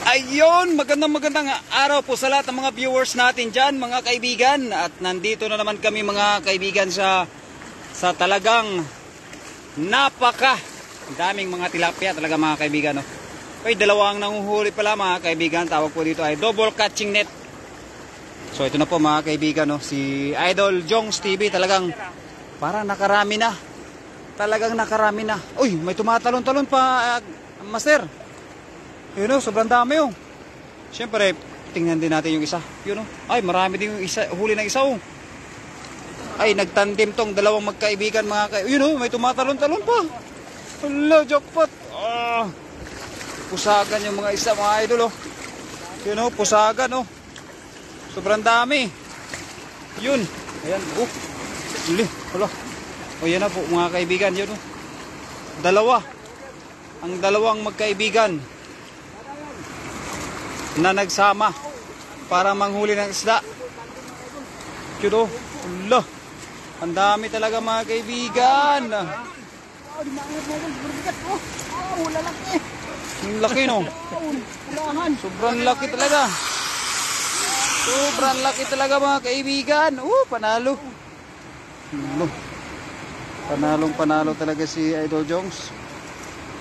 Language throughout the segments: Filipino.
Ayun, magandang araw po sa lahat ng mga viewers natin dyan, mga kaibigan. At nandito na naman kami mga kaibigan sa talagang daming mga tilapia talaga mga kaibigan. No? Ay, dalawang nanguhuli pala mga kaibigan. Tawag po dito ay double catching net. So ito na po mga kaibigan, no? Si Idol Jongs TV talagang parang nakarami na. Talagang nakarami na. Uy, may tumatalon-talon pa, master. Yun o, sobrang dami o. Siyempre, tingnan din natin yung isa. Yun o. Ay, marami din yung isa, huli ng isa o. Ay, nagtandim tong dalawang magkaibigan mga kaibigan. Yun o, may tumatalon-talon pa. Hala, jackpot. Pusagan yung mga isa mga idol o. Yun o, pusagan o. Sobrang dami. Yun. Ayan, oh. Uli, hala. O yan na po mga kaibigan. Yun o. Dalawa. Ang dalawang magkaibigan na nagsama para manghuli ng isda. Yun o. Allah. Ang dami talaga mga kaibigan. Ang laki no. Sobrang laki talaga. Sobrang laki talaga mga kaibigan. Panalo. Panalo talaga si Idol Jongs.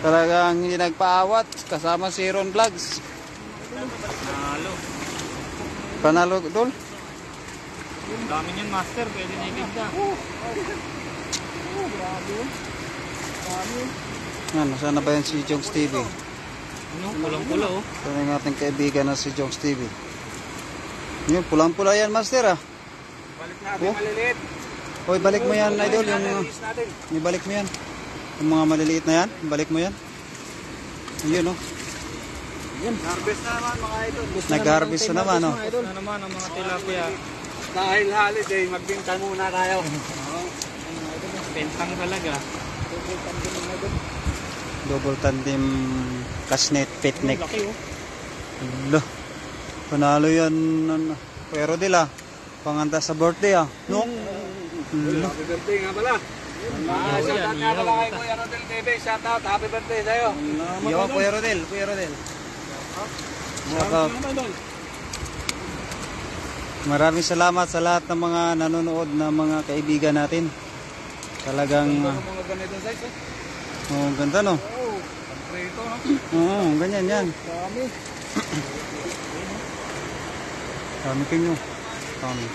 Talagang hindi nagpaawat. Kasama si Ron Vlogs. Panalo Dol. Ang dami niyan master, pwede na ibigda. Nasaan na ba yan si Jongs TV? Ano? Pulang-pula oh. Ito na yung ating kaibigan na si Jongs TV. Yun, pulang-pula yan master ah. Balik natin maliliit. Hoy, balik mo yan Idol. Balik mo yan. Yung mga maliliit na yan, balik mo yan. Yun oh. Harvest na naman mga idol. Nag-harvest na naman oh. Harvest na naman ang mga tilapia. Dahil holiday, magbinta muna tayo. Bentang talaga. Double tandem kasnet picnic. Laki oh. Lo. Panalo yan. Pero dila. Panganta sa birthday ah. No? Happy birthday nga pala. Shoutout nga pala kay Kuya Rodel TV. Shoutout. Happy birthday sa'yo. Yo, Kuya Rodel. Shoutout. Maraming salamat sa lahat ng mga nanonood na mga kaibigan natin. Talagang Mga ganitong size oh. oh, ganda no. Prito no. Oo, ganyan yan. Dami. Dami kinyo. Dami.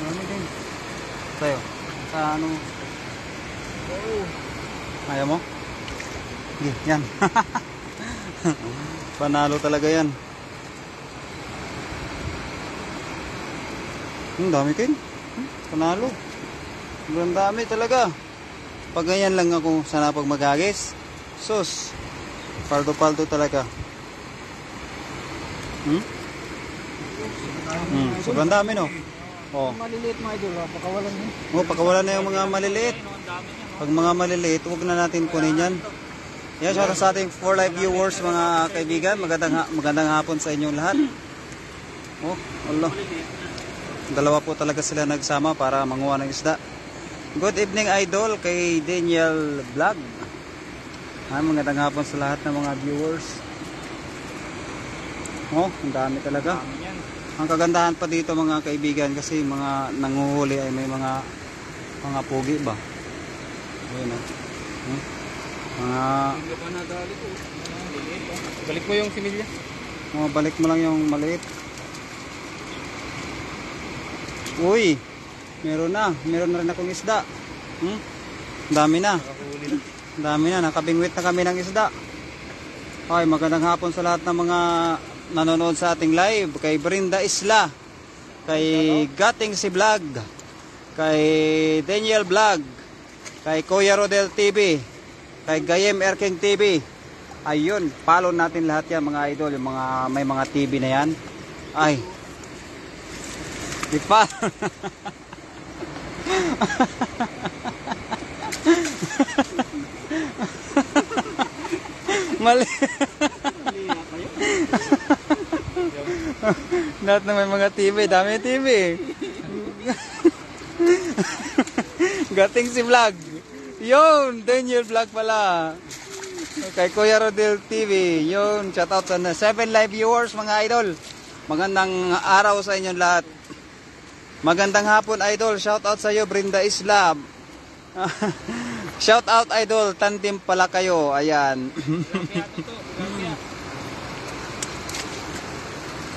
Dami din. Tayo. Sa ano? Ayaw mo? Sige, yan. Panalo talaga yan. Dami kin. Panalo. Sobrang dami talaga. Pag ganyan lang ako sana pag magagis. Sus. Paldo-paldo talaga. Sobrang dami no. Oh. Maliliit mga idol, pakawalan mo. Pakawalan na yung mga maliliit. Pag mga maliliit, huwag na natin kunin yan. Yan, shoutout sa ating 4 live viewers mga kaibigan. Magandang hapon sa inyong lahat. Oh, Allah. Dalawa po talaga sila nagsama para manguha ng isda. Good evening idol kay Daniel Vlog. Magandang hapon sa lahat ng mga viewers. Oh, ang dami talaga. Ang kagandahan pa dito mga kaibigan kasi mga nanguhuli ay may mga pugi ba? Ayun mga Balik mo yung similya. balik mo lang yung maliit. Uy, meron na rin akong isda. Dami na. Nakabingwit na kami ng isda. Ay, magandang hapon sa lahat ng mga nanonood sa ating live. Kay Brenda Isla, kay Gating si Vlog, kay Daniel Vlog, kay Kuya Rodel TV, kay Gayem Erking TV. Ayun, follow natin lahat yan mga idol. Yung mga, may mga TV na yan. Ay, ipa. Mali. Lahat na may mga TV, dami TV. Gating si Vlog. Yun, Daniel Vlog pala. Kay Kuya Rodel TV. Yun, shout out sa 7 live viewers mga idol. Magandang araw sa inyong lahat. Magandang hapon idol. Shout out sa iyo Brenda Islam. Shout out idol, tantim pala kayo. Ayan.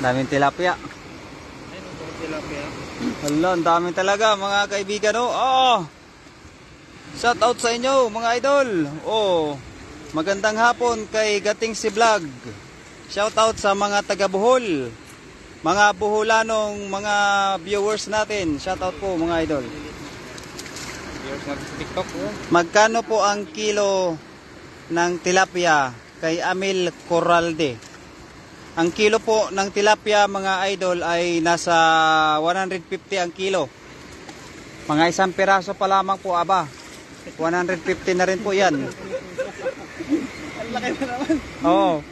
Daming tilapia. Hala, ang dami talaga mga kaibigan. Oh. Shout out sa inyo mga idol. Oh. Magandang hapon kay Gating si Vlog. Shout out sa mga taga Bohol. Mga Boholanong mga viewers natin. Shout out po mga idol. TikTok. Magkano po ang kilo ng tilapia kay Amil Corralde? Ang kilo po ng tilapia mga idol ay nasa 150 ang kilo. Mga isang piraso pa lamang po aba. 150 na rin po yan. Ang laki na naman. Oo.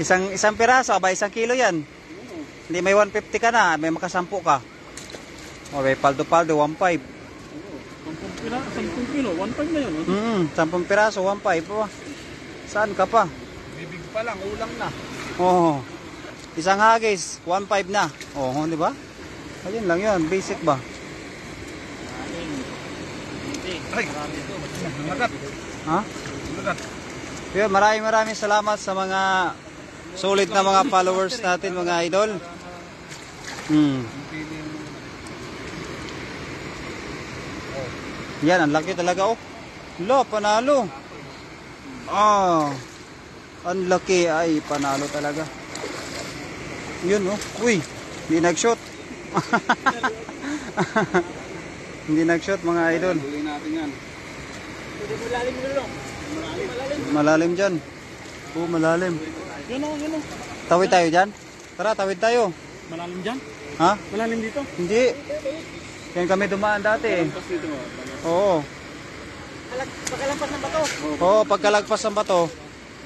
isang piraso aba, isang kilo yan. Hindi may 150 ka na, may makasampu ka. O may paldo-paldo, 1.5. 10 kilo, 1.5 na yun. 10 piraso, 1.5. Saan ka pa? Bibig pa lang, ulang na. Oo. Isang hagis, 1.5 na. Oo, di ba? Ayun lang yun, basic ba? Ay, magat. Ha? Magat. Yun, maraming salamat sa mga solid na mga followers natin mga idol. Yan, ang laki talaga oh. Lo, panalo. Ang laki ay panalo talaga. Yun oh. Uy, hindi nag-shot. Hindi nag-shot mga idol. Huli natin yan. Malalim dyan. Oo, malalim. Yun o. Tawid tayo dyan? Tara, tawid tayo. Malalim dyan? Ha? Malalim dito? Hindi. Yan kami dumaan dati eh. Oo. Pagkalampas ng bato? Oo, pagkalagpas ng bato.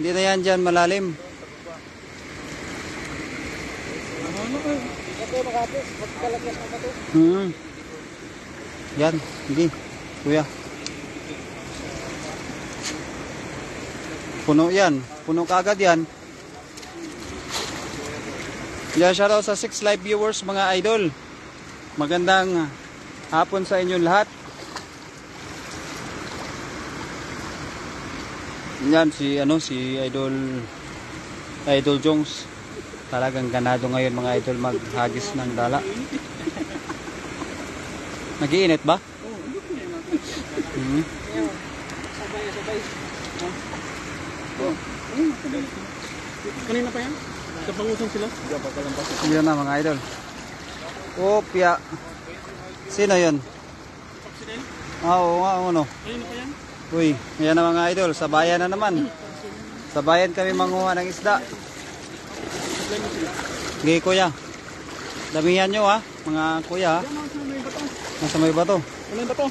Hindi na yan dyan malalim. Ito makapos, pagkalampas ng bato. Yan, hindi. Kuya. Puno yan. Puno kagad yan. Yan, shoutout sa 6 live viewers mga idol. Magandang hapon sa inyong lahat. Yan si Idol Jones. Talagang ganado ngayon mga idol maghagis ng dala. Nag-iinit ba? Kanina pa yan? Kapangusang sila? Yan na mga idol. Opya. Sino yun? Oo nga, ano. Kanina pa yan? Uy, yan na mga idol. Sa bayan na naman. Sa bayan kami manguha ng isda. Okay, kuya. Damihan nyo ha, mga kuya ha. Nasa may bato. Ano yung bato?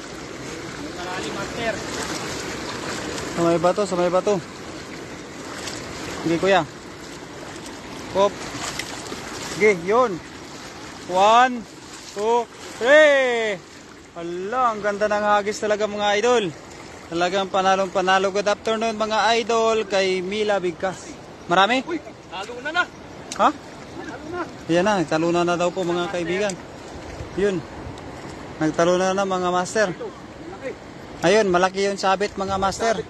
Malalim master. Sa may bato. Okay, kuya. Hop. Okay, yun. 1, 2, 3. Hala, ang ganda ng hagis talaga mga idol. Talagang panalong panalo. Good afternoon mga idol kay Mila Bigkas. Marami? Uy, talo na. Ha? Yan na, nagtalunan na daw po mga kaibigan. Yun. Nagtalunan na mga master. Ayun, malaki yung sabit mga master.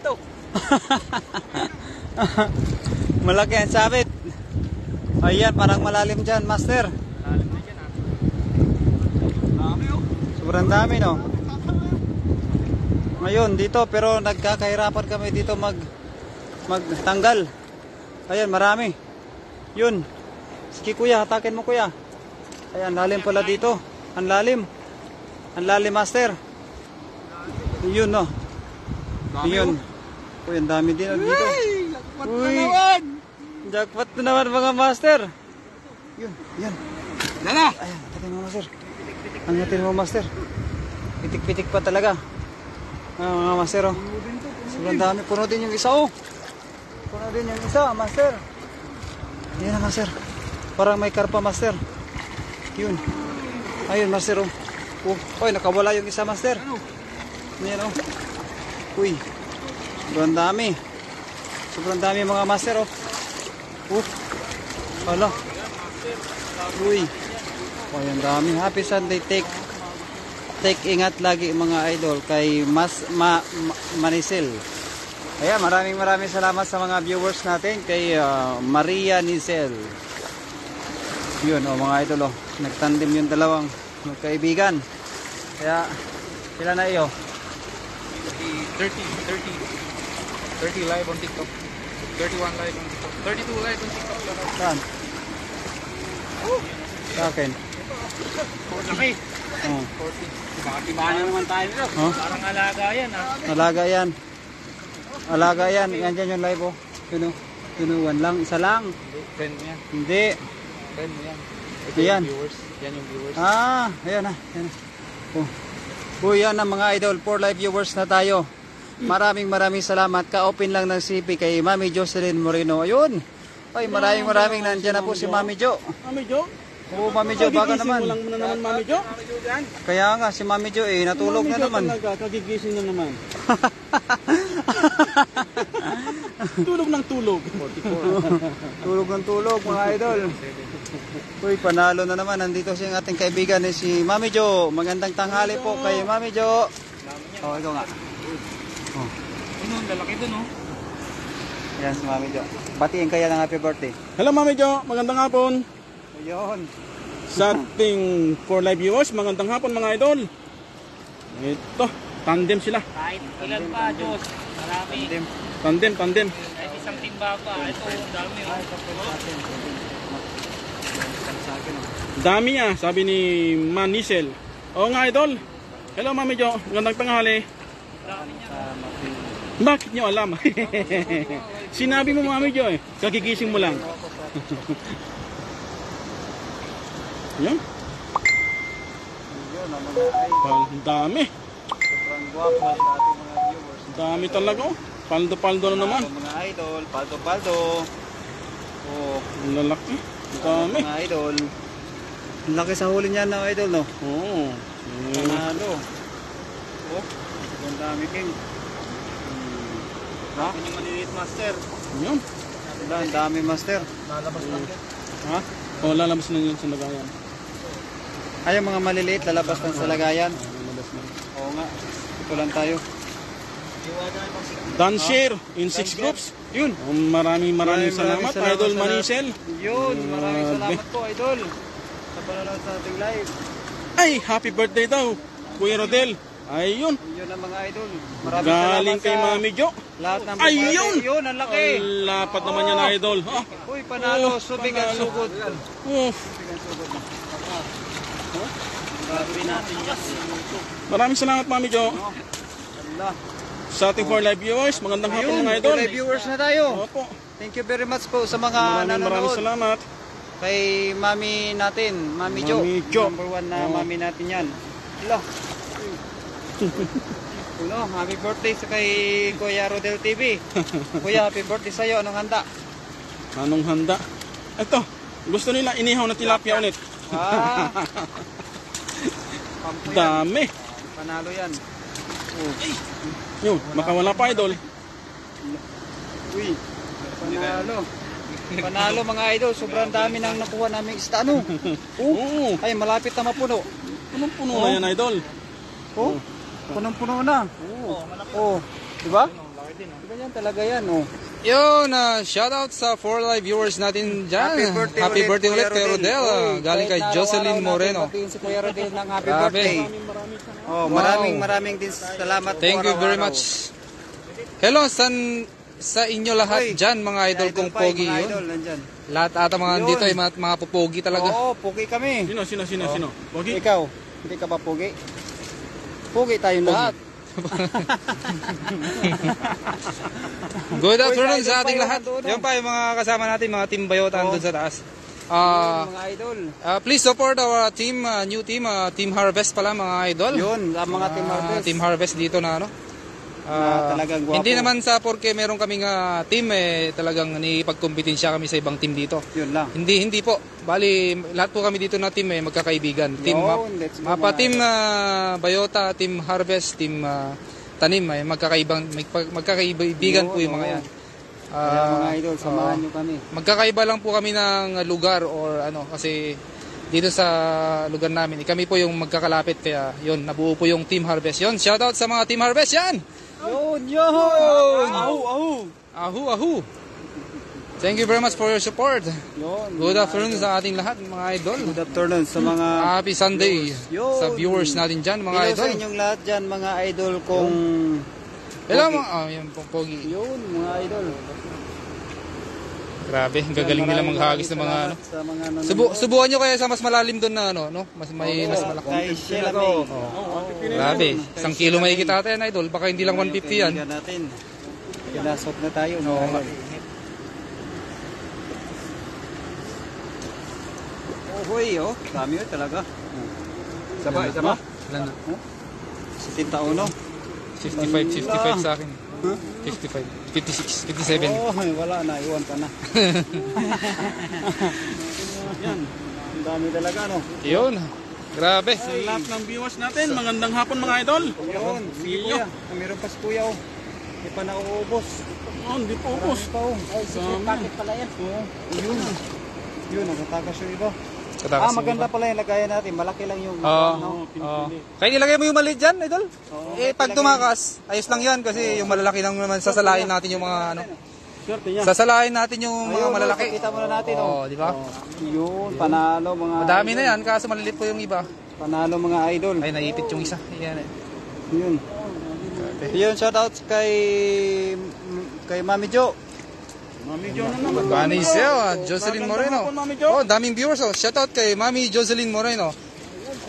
Malaki ang sabit. Ayan, parang malalim dyan master. Sobrang dami no. Ngayon dito pero nagkakahirapan kami dito magtanggal. Ayan, marami. Yun. Sige kuya, hatakin mo kuya. Ayan, lalim pala dito. Ang lalim. Ang lalim master. Yun no. Yun. Uy, ang dami din dito. Uy, jackpot na naman mga master. Yun, yan. Dala! Ayan, hatakin mo master. Angatin mo master. Pitik-pitik pa talaga. Mga master oh. Sobrang dami. Puno din yung isa oh. Puno din yung isa master. Yan na master. Parang may karpa master. Yun. Ayun master oh. Oy, nakawala yung isa master. Yan oh. Uy. Sobrang dami. Sobrang dami mga master, oh. Hala. Uy. Oh, ang dami. Happy Sunday. Take ingat lagi mga idol kay Manisel. Kaya maraming salamat sa mga viewers natin kay Maria Nisel. Yun, oh mga idol, oh. Nagtandem yung dalawang magkaibigan. Kaya sila na iyo. 30 live on TikTok. 31 live on TikTok. 32 live on TikTok. Saan? Sa akin. Laki. Oh. 40. Baka na naman tayo nito. Oh. Parang alaga yan ha. Alaga yan. Alaga yan. Yan dyan yung live, oh. Tunuan lang. Isa lang. Friend mo yan. Hindi. Friend mo yan. Ito Ayan. yung viewers. Yan yung viewers. Ah, ayan na. Ayan na. Oh. Oh, yan na mga idol. 4 live viewers na tayo. Maraming salamat. Ka-open lang ng CP kay Mami Jocelyn Moreno. Ayun. Ay, maraming nandiyan na po si Mami Jo. Mami Jo? Oo, Mami Jo, baka naman. Kagigising mo lang naman, Mami Jo? Kaya nga, si Mami Jo natulog Mami na Jo naman. talaga, kagigising na naman. Tulog ng tulog. 44. Tulog ng tulog, mga idol. Uy, panalo na naman. Nandito si ating kaibigan si Mami Jo. Magandang tanghali po kay Mami Jo. Oh, ikaw nga. Oh. Ano, lalaki dun oh. Yan si Mami Jo. Batiin kaya ng happy birthday. Hello Mami Jo, magandang hapon. Ayun. Sa ating 4 live viewers, magandang hapon mga idol. Ito, tandem sila. Kahit ilan pa, Diyos. Marami. Tandem. Kahit isang timba pa. Ito, ang dami. Dami ah, sabi ni Manisel. Oo nga idol. Hello Mami Jo, magandang tanghali. Bakit nyo alam? Sinabi mo Mami Jo eh. Kagigising mo lang. Yan. Ang dami. Sobrang guwapo sa ating mga viewers. Dami talaga oh. Paldo na naman. Mga idol, paldo. Oh, Ang lalaki. Ang dami. mga idol. Ang laki sa huli niyan na idol, no? Oo. Panalo. Oh, ang dami king. Ha? Yung maliliit master. Yan. Wala, ang dami master. Lalabas lang yan. Ha? O lalabas na yun sa lagayan. Ay, yung mga maliliit, lalabas lang sa lagayan. Lalabas na. Oo nga. Ito lang tayo. Done share in 6 groups. Yun. Maraming salamat Idol Manisel. Yun, maraming Grabe. salamat po, idol. Sa panonood sa ating live. Ay, happy birthday daw. Kuya Rodel. Ayun. Yun ang mga idol. Maraming Galing salamat kay sa Mami Jo. lahat ng Ayun! Yun, ang laki. Ay, lapat naman yan idol. Ha? Uy, panalo, Oh, subig ang panalo. sugod. Oh, Subig ang sugod na. Gagawin natin yan. maraming salamat Mami Jo. Allah. Sa ating 4 live viewers, magandang hapon Ayun, mga idol. live viewers na tayo. Opo. Thank you very much po sa mga Maraming nanonood. salamat. Kay Mami natin, Mami Jo. Mami Jo. Number 1 na Oh. Mami natin yan. Hello. Hello, happy birthday sa kay Kuya Rodel TV. Kuya, happy birthday sa'yo. Anong handa? Anong handa? Ito, gusto nila inihaw na tilapia ulit. Ah. Pampo yan. Dami. Panalo yan. Oh. Yun, makawala pa idol. Uy, panalo. Panalo mga idol. Sobrang dami nang nakuha namin isda. Ano? Oo. Ay, malapit na mapuno. Punong-puno na yan idol. Oh, punong-puno na. Oh, di ba? Diba yan talaga yan, oh. Yun, shoutout sa 4 live viewers natin dyan. Happy birthday ulit kay Rodel. Galing kay Jocelyn Moreno. Batiin si Kuya Rodel ng happy Grabe. birthday. Oh, maraming din salamat po Thank you very araw-araw. much. Hello, sa inyo lahat Uy, dyan, mga idol Idol kong pa, pogi mga yun. idol, nandyan. Lahat ata mga Yun. dito ay mga pupogi talaga. Oo, pugi kami. Sino? Pogi? Ikaw, hindi ka ba pugi? Pugi tayong lahat. Good afternoon Idol sa pa ating yun, lahat. nandun, no? Yan pa yung mga kasama natin, mga team Bayota Oo. andun sa taas. Mga idol. Please support our team, new team, Team Harvest pala mga idol. Yun, ang mga Team Harvest. Team Harvest dito na ano. Na talagang gwapo. Hindi naman sa porke meron kaming team talagang nipagkompetensya kami sa ibang team dito. Yun lang. Hindi po. Bali lahat po kami dito na team magkakaibigan. Team Yun, let's go, mapa mga team Bayota, Team Harvest, Team tanim. Ay, magkakaibigan po yung mga yan. Kaya mga idol, samahan nyo kami. Magkakaiba lang po kami ng lugar or ano kasi dito sa lugar namin, kami po yung magkakalapit kaya yun, nabuo po yung Team Harvest. Yun, shoutout sa mga Team Harvest yan! Yun! Ahu! Thank you very much for your support. Yun. Good afternoon sa ating lahat mga idol. Good afternoon sa mga Happy Sunday Yun. sa viewers natin dyan mga hello idol. sa inyong lahat dyan mga idol kung Hello mga, yan pong pogi. yun mga idol. Grabe, ang gagaling nila maghagis ng mga ano. Sa mga nanonood. Subukan nyo kaya sa mas malalim doon na ano, no? Mas malaki. Kay Sheila May. Grabe, 1 kilo may kita yan idol, baka hindi lang 150 yan. Kaibigan natin. Pinasok na tayo mga Oo. idol. Oh, hoy, oh. Dami yun talaga. Isa ba? Ilan na? Sa tinta-uno. 55 sa akin. 55, 56, 57. Oh, wala na. Iwan ka na. Yan. Ang dami talaga, no? Yun, grabe. Sa lahat ng viewers natin, magandang hapon mga idol. Yun. Sige, kuya. Meron pa si kuya, oh. Hindi pa nauubos. Oh, hindi po ubos. Pa, oh. Ay, sige, packet pala yan. Oo. Yun. Yun, nakatakas yung iba. Maganda pala yung lagayan natin. Malaki lang yung ano. Kaya nilagay mo yung maliit dyan, idol? Pag tumakas, ayos lang yan kasi yung malalaki lang naman sasalain natin yung mga ano. Sasalain natin yung mga malalaki. Kita muna natin, oh. Oh, di ba? Yun, panalo mga Madami na yan, kaso maliliit po yung iba. Panalo mga idol. Ay, naipit yung isa. Yan eh. Yun. Yun, shoutout kay Mami Jo. Mami Jo na naman. Vanessa, Jocelyn Moreno. Mami Jo. Oh, daming viewers oh. Shoutout kay Mami Jocelyn Moreno.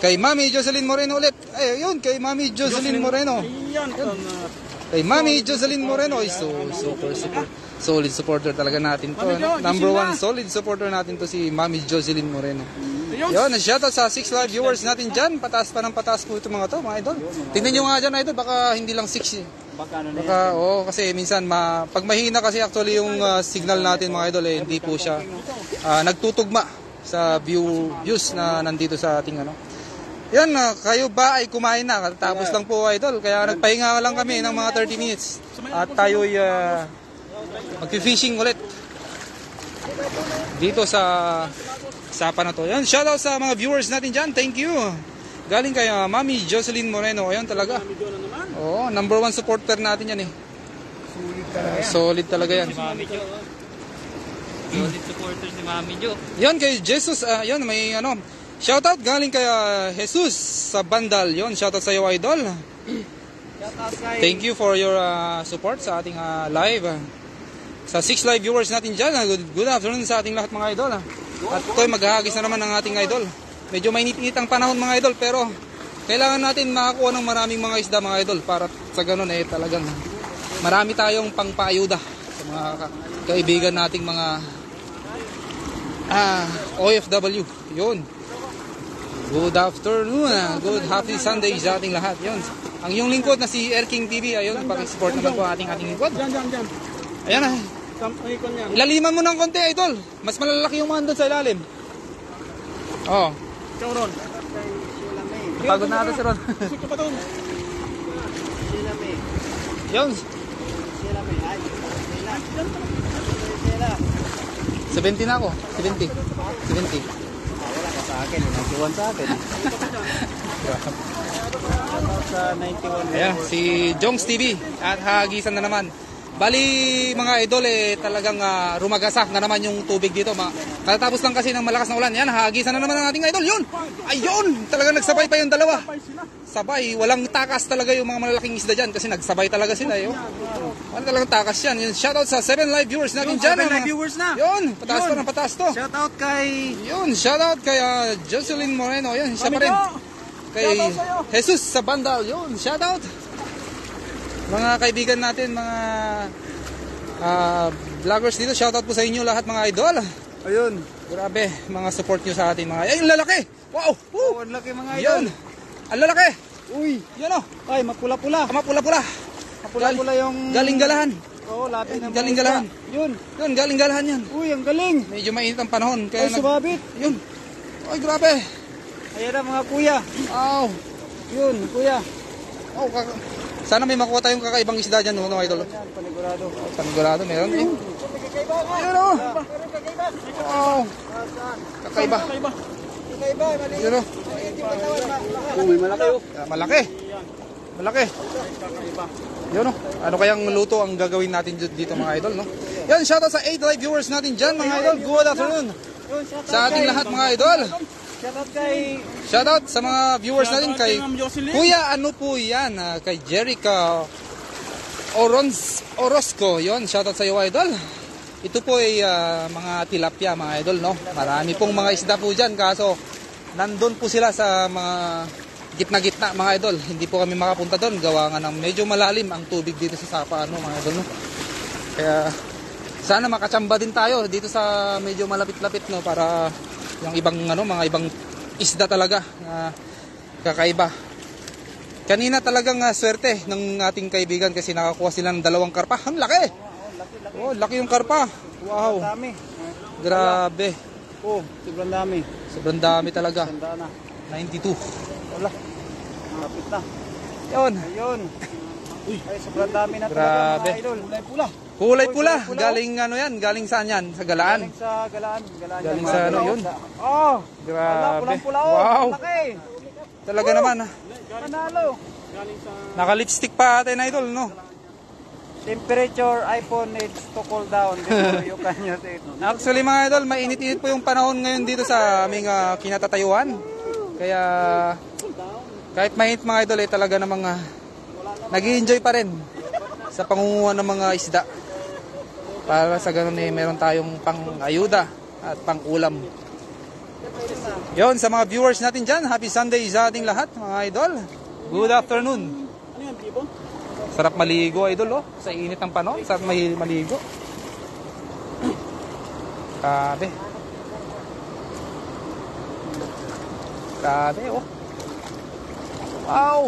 Kay Mami Jocelyn Moreno ulit. Ay, yun, kay Mami Jocelyn Moreno. Ayan. Kay Mami Jocelyn Moreno is super solid supporter talaga natin to. Ano? Number 1 solid supporter natin to si Mami Jocelyn Moreno. Yun, shoutout sa 6 live viewers natin dyan. Pataas pa ng pataas po ito mga to, mga idol. Tingnan nyo nga dyan, idol. Baka hindi lang 6 eh. Baka ano na yan. Baka, kasi minsan, pag mahina kasi actually yung signal natin mga idol, eh, hindi po siya nagtutugma sa views na nandito sa ating ano. Yan, kayo ba ay kumain na? Tapos lang po idol, kaya nagpahinga lang kami ng mga 30 minutes. At tayo'y mag-fishing ulit. Dito sa sapa na to. Yan, shoutout sa mga viewers natin dyan. Thank you. Galing kay Mami Jocelyn Moreno. Ayun talaga. Oo, number 1 supporter natin yan eh. Solid talaga yan. Si Mami Jo. Solid supporters ni Mami Jo. Yan kay Jesus, yan may ano. Shoutout galing kay Jesus sa Bandal. Yon, shoutout sa iyo idol. Thank you for your support sa ating live. Sa 6 live viewers natin dyan. Good afternoon sa ating lahat mga idol. At ito'y maghahagis na naman ng ating idol. Medyo mainit-init ang panahon mga idol pero kailangan natin makakuha ng maraming mga isda mga idol para sa ganun eh talagang marami tayong pangpaayuda sa mga kaibigan nating mga OFW. Yun. Good afternoon. Good happy Sunday sa ating lahat. Yun. Ang iyong lingkod na si Air King TV. Ayun, pakisupport naman po ating lingkod. Diyan. Ayan na. Ilaliman mo ng konti idol. Mas malalaki yung mga doon sa ilalim. Oh. Ikaw Ron. Pagod na ata si Ron. Siko pa doon. Yun. 70 na ako. 70. Wala ka sa akin. 91 sa akin. Sa 91. Ayan, si Jongs TV. At hagisan na naman. Bali mga idol talagang rumagasak na naman yung tubig dito. Katatapos lang kasi ng malakas na ulan. Yan, hagisan na naman ang ating idol. Yun! Ayun! Talagang nagsabay pa yung dalawa. Sabay, walang takas talaga yung mga malalaking isda dyan kasi nagsabay talaga sila. Wala talagang takas yan. Yun, shoutout sa 7 live viewers natin dyan. 7 live viewers na. Yun, pataas pa ng pataas to. Shoutout kay Yun, shoutout kay Jocelyn Moreno. Yun, siya pa rin. Kay Jesus sa Bandal. Yun, shoutout. Mga kaibigan natin, mga vloggers dito, shoutout po sa inyo lahat mga idol. Ayun. Grabe, mga support nyo sa atin mga. Ay, ang lalaki! Wow! Oh, ang laki mga idol. Yun! Ang lalaki! Uy, Yan o! ay mapula-pula. Mapula-pula! Mapula-pula yung Galing galahan! Oo, lapit na. Galing galahan! Yun. Yun, galing galahan yan! Uy, ang galing. Medyo mainit ang panahon. Kaya Ay, sumabit. Yun! Ay, grabe! Ayan na mga kuya. Wow! Yun, kuya. Oh, Sana may makuha tayong kakaibang isda dyan, no, idol. Panigurado. Panigurado, meron eh. Ayun o. Wow. Kakaiba. Ayun o. May malaki oh. Malaki. Malaki. Yun o. Ano kayang luto ang gagawin natin dito mga idol, no? Yan, shoutout sa 8 live viewers natin dyan mga idol. Good afternoon. Sa ating lahat mga idol. Shoutout kay... Shoutout sa mga viewers natin kay Ma'am Jocelyn. Kuya ano po yan, kay Jerica Orozco. Yon, shoutout sa iyo idol. Ito po ay mga tilapia mga idol, no? Marami pong mga isda po dyan kaso nandun po sila sa mga gitna-gitna mga idol. Hindi po kami makapunta doon gawa nga ng medyo malalim ang tubig dito sa Sapa ano mga idol, no? Kaya sana makatsamba din tayo dito sa medyo malapit-lapit, no, para yung ibang mga ibang isda talaga na kakaiba. Kanina talagang swerte ng ating kaibigan kasi nakakuha sila ng 2 karpa. Ang laki! Oh, laki yung karpa. Wow. Dami. Grabe. Oh, sobrang dami. Sobrang dami talaga. Tanda na. 92. Wala. Kapit na. Yun. Ayun. Ay, sobrang dami na Grabe. talaga mga idol. Kulay pula. Kulay pula. Kulay pula. Galing ano yan? Galing saan yan? Sa Galaan. Galing sa Galaan. Galing sa ano yun? Oh, Grabe. pulang-pula. Wow. Laki. Talaga naman. Panalo. Naka-lipstick pa ate na idol, no? Temperature iPhone needs to cool down before you can use it. Actually mga idol, mainit-init po yung panahon ngayon dito sa aming kinatatayuan. Kaya kahit mainit mga idol, talaga namang nag-i-enjoy pa rin sa pangunguha ng mga isda. Para sa ganun meron tayong pang-ayuda at pang-ulam. Yon, sa mga viewers natin dyan, happy Sunday sa ating lahat mga idol. Good afternoon. Sarap maligo idol, oh. Sa init ng panahon, sarap maligo. Grabe. Grabe, oh. Wow.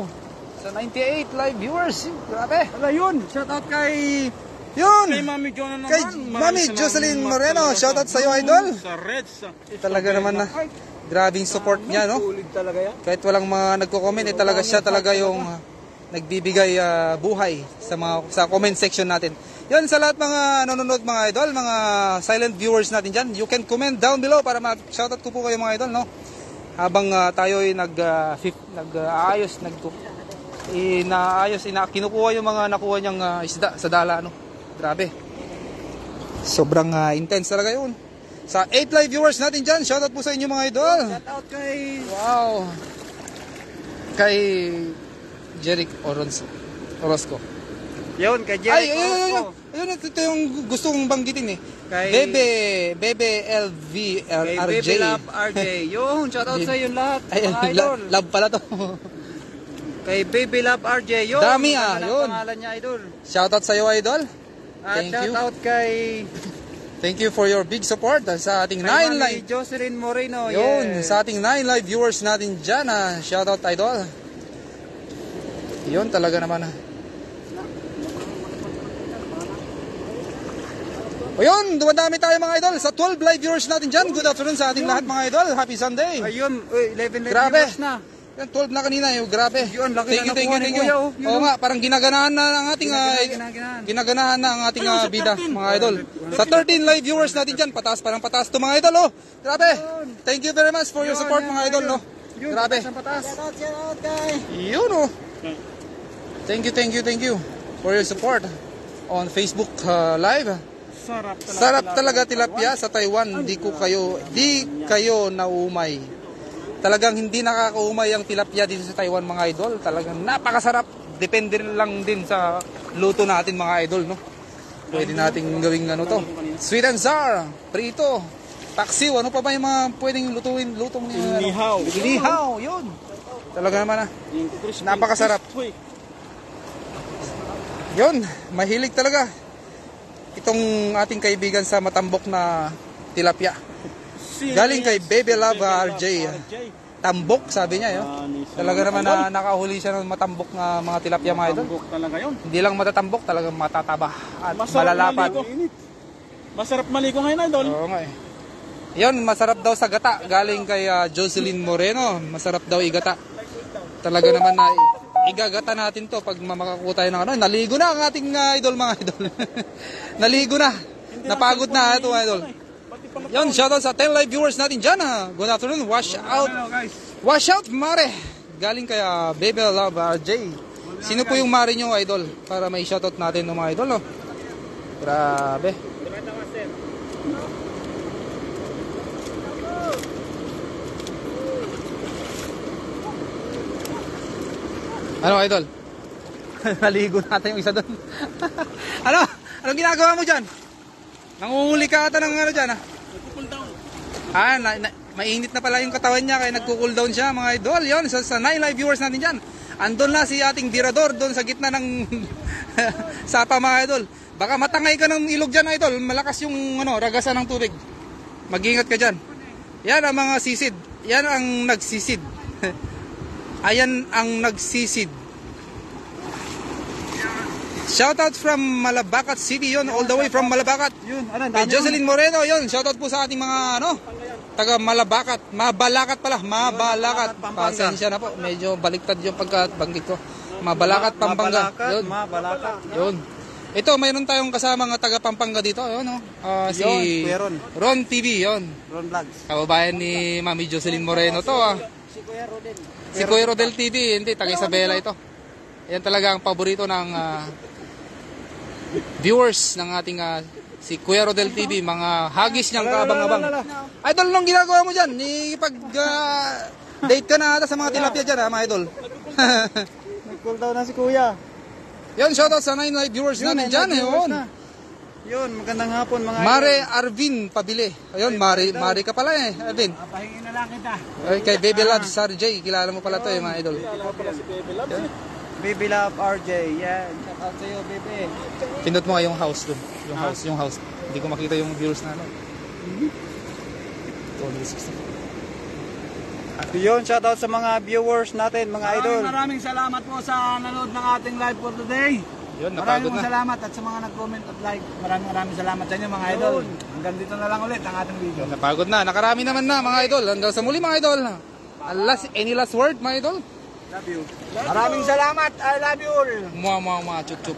Sa 98 live viewers. Grabe. Wala yun. Shout out kay... Yun. Kay Mami Jonah naman. Kay Mami Jocelyn Moreno. Shoutout sa iyo idol. Sa Reds. Talaga naman na. Grabing support niya, no? Ulig talaga yan. Kahit walang mga nagko-comment, talaga siya talaga yung nagbibigay buhay sa comment section natin. Yun, sa lahat mga nanonood mga idol, mga silent viewers natin dyan, you can comment down below para ma-shoutout ko po kayo mga idol, no? Habang tayo ay kinukuha yung mga nakuha niyang isda sa dala, no? Grabe. Sobrang intense talaga yun. Sa 8 live viewers natin dyan, shoutout po sa inyo mga idol. Shout out kay... Wow. Kay Jeric Orozco. Yun, kay Jerry Orozco. Ayun, ito yung gusto kong banggitin eh. Kay... Bebe LV Kay RJ. Baby Love RJ. Yun, shout out sa yun lahat. Ay, Mga idol. love pala to. Kay Baby Love RJ. Yun. Dami, maganda ng yun. pangalan niya, idol. Shoutout sa iyo idol. At Thank shout you. out kay... Thank you for your big support sa ating 9 Mami live. Jocelyn Moreno. Yun, Yes. sa ating 9 live viewers natin dyan. Shoutout idol. Yun talaga naman. O yun, dumadami tayo mga idol sa 12 live viewers natin dyan. Good afternoon sa ating lahat mga idol. Happy Sunday. Ayun, 11 Grabe. viewers na. Yan, 12 na kanina. Grabe. Yun, laki Thank you, na thank you, nakuha ni thank you. Kuya, oh. Yun, Oo nga, parang ginaganahan na ang ating Ginaganahan. ginaganahan na ang ating bida mga idol. Sa 13 live viewers natin dyan, pataas parang pataas to mga idol, oh. Grabe. Thank you very much for your support mga idol, no. Yun, Grabe. pataas. Shout out kay... Yun, oh. Thank you for your support on Facebook Live. Sarap talaga tilapia sa Taiwan. Di kayo naumay. Talagang hindi nakakaumay ang tilapia dito sa Taiwan mga idol. Talagang napakasarap. Depende lang din sa luto natin mga idol, no. Pwede nating gawing to. Sweet and sour, prito, paksiw, ano pa ba yung mga pwedeng lutong niya? Inihaw, yun. Talaga naman napakasarap. Yun, mahilig talaga itong ating kaibigan sa matambok na tilapia. Galing kay Baby Love RJ. Tambok, sabi niya. Yun. Talaga naman na nakahuli siya ng matambok na mga tilapia mga idol. Tambok talaga yun. Hindi lang matatambok, talagang matataba at malalapad. Masarap maligo ngayon idol. Oo nga eh. Yun, masarap daw sa gata. Galing kay Jocelyn Moreno. Masarap daw igata. Talaga naman na igagata natin to pag makakuha tayo ng ano. Naligo na ang ating idol, mga idol. Naligo na. Napagod na ito, mga idol. Yun, shoutout sa 10 live viewers natin dyan. Good afternoon. Wash out. Wash out, Mare. Galing kay Baby Love RJ. Sino po yung Mare nyo, idol? Para may shoutout natin ng mga idol. Oh. Grabe. Ano, idol? Naligo natin yung isa doon. Ano? Anong ginagawa mo dyan? Nanguhuli ka ata ng ano dyan, ha? Nagko-cool down. Mainit na pala yung katawan niya kaya nagko-cool down siya, mga idol. Yun, sa 9 live viewers natin dyan. Andun na si ating Virador doon sa gitna ng sapa, mga idol. Baka matangay ka ng ilog dyan, idol. Malakas yung ragasan ng tubig. Mag-ingat ka dyan. Yan ang mga sisid. Yan ang nagsisid. Ayan ang nagsisid. Shoutout from Malabacat City, yon, all the way from Malabacat. Kay Jocelyn Moreno, yon. Shoutout po sa ating mga taga Malabacat. Mabalacat pala, Mabalacat. Pasensya na po, medyo baliktad yung pagkabanggit ko. Mabalacat, Pampanga. Yun. Mabalacat. Yun. Ito, mayroon tayong kasama ng taga Pampanga dito, yun, si Kuya Ron. Ron TV, yon. Ron Vlogs. Kababayan ni Mami Jocelyn Moreno to, Si Kuya Rodel. Si Kuya Rodel TV, hindi, taga Isabela ito. Yan talaga ang paborito ng viewers ng ating si Kuya Rodel TV, mga hagis niyang kaabang-abang. Idol, anong ginagawa mo dyan? Date ka na ata sa mga tilapia dyan, mga idol. Nag-cool down na si Kuya. Yun, shoutout sa 9 live viewers natin dyan. Yun, magandang hapon mga Mare Arvin Pabili. Ayun, Mare ka pala Arvin. Pahingin na lang kita. Ay, kay Baby Love RJ, kilala mo pala to mga idol. Baby Love RJ. Yan, shout out sa iyo, baby. Pindot mo nga yung house dun. Yung house. Hindi ko makita yung viewers na Yun, shout out sa mga viewers natin, mga idol. Maraming salamat po sa nanood ng ating live for today. Yun, napagod Maraming na. salamat at sa mga nag-comment at like. Maraming salamat sa inyo, mga idol. Hanggang dito na lang ulit ang ating video. Napagod na. Nakarami naman na, mga idol. Hanggang sa muli, mga idol. Any last word, mga idol? Maraming salamat. I love you all. Mga chup-chup.